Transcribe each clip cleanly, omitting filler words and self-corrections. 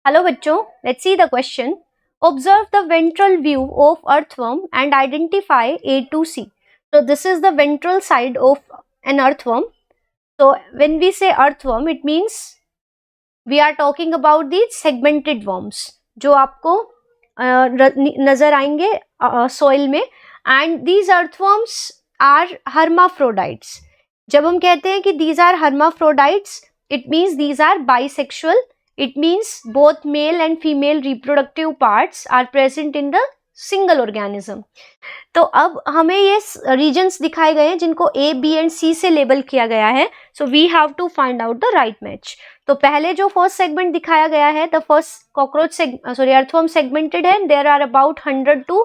Hello बच्चों, let's see the question. Observe the ventral view of earthworm and identify A to C. So this is the ventral side of an earthworm. So when we say earthworm, it means we are talking about the segmented worms जो आपको नजर आएंगे soil में. And these earthworms are hermaphrodites. जब हम कहते हैं कि these are hermaphrodites, it means these are bisexual. It means both male and female reproductive parts are present in the single organism. तो अब हमें ये regions दिखाए गए हैं जिनको A, B and C से लेबल किया गया है. So we have to find out the right match. तो पहले जो फर्स्ट सेगमेंट दिखाया गया है, the first cockroach earthworm segmented है. There are about 100 to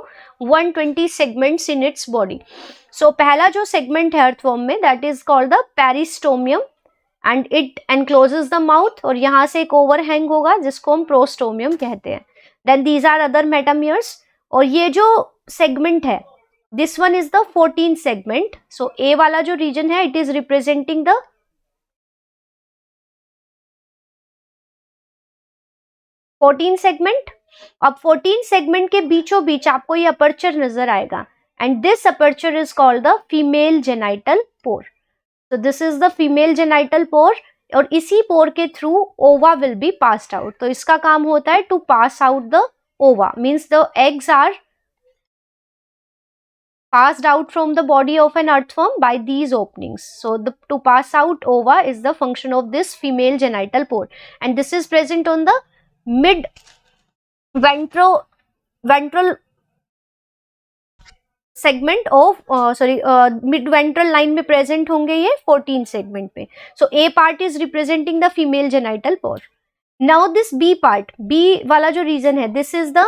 120 segments in its body. So पहला जो segment है earthworm में, that is called the peristomium. And it encloses the mouth, और यहाँ से एक ओवरहैंग होगा जिसको हम प्रोस्टोमियम कहते हैं. Then these are other metameres. और ये जो सेगमेंट है, this one is the 14th segment. So A वाला जो रीजन है, it is representing the 14th segment. अब 14th सेगमेंट के बीचों बीच आपको ये अपर्चर नजर आएगा, and this aperture is called the female genital pour. So this is the female genital pore, और इसी पोर के थ्रू ओवा will be passed out. तो इसका काम होता है to pass out the ova, means the eggs are passed out from the body of an earthworm by these openings. So to pass out ova is the function of this female genital pore, and this is present on the mid ventral segment of mid ventral line में present होंगे ये 14th segment में. So A part is representing the female genital pore. Now this B part, B वाला जो region है, this is the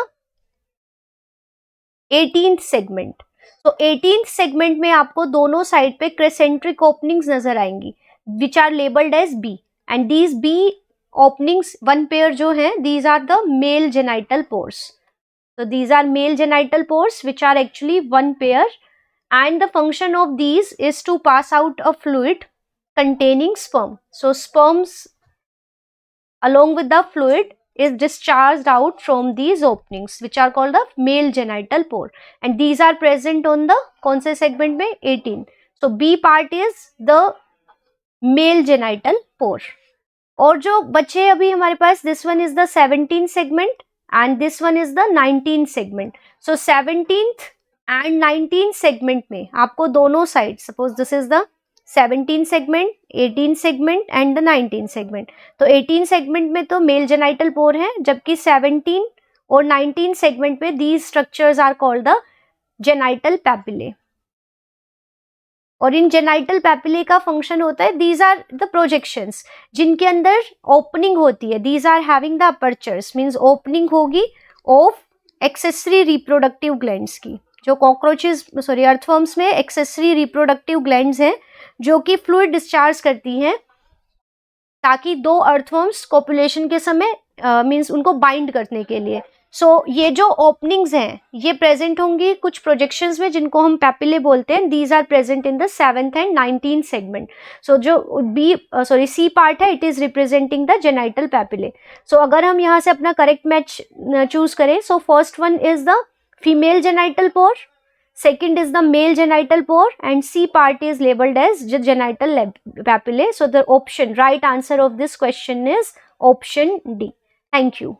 18th segment. So 18th segment में आपको दोनों साइड पे क्रेसेंट्रिक ओपनिंग्स नजर आएंगी which are labelled as B, and these B openings one pair जो है, these are the male genital pores. So these are male genital pores which are actually one pair, and the function of these is to pass out a fluid containing sperm. So sperms along with the fluid is discharged out from these openings which are called the male genital pore, and these are present on the कौन से segment में, 18. So B part is the male genital pore. और जो बचे अभी हमारे पास, this one is the 17th segment and this one is the 19th segment. So 17th and 19th segment में आपको दोनों side, suppose this is the 17th segment, 18th segment and the 19th segment. तो 18th segment में तो male genital pore है, जबकि 17 और 19th segment में these structures are called the genital papillae. और इन जेनाइटल पैपिले का फंक्शन होता है, दीज आर द प्रोजेक्शंस जिनके अंदर ओपनिंग होती है. These are having the apertures, means opening होगी ऑफ एक्सेसरी रिप्रोडक्टिव ग्लैंड्स की. जो कॉकरोचेस अर्थवर्म्स में एक्सेसरी रिप्रोडक्टिव ग्लैंड्स हैं जो कि फ्लूइड डिस्चार्ज करती हैं ताकि दो अर्थवर्म्स कॉपुलेशन के समय मींस उनको बाइंड करने के लिए. सो ये जो ओपनिंग्स हैं ये प्रेजेंट होंगी कुछ प्रोजेक्शंस में जिनको हम पैपिले बोलते हैं. These are present in the 7th and 19th segment. So जो सी पार्ट है, it is representing the genital papillae. So अगर हम यहाँ से अपना करेक्ट मैच चूज करें, so first one is the female genital pore, second is the male genital pore, and C part is labeled as genital papillae. So the right answer of this question is option D. Thank you.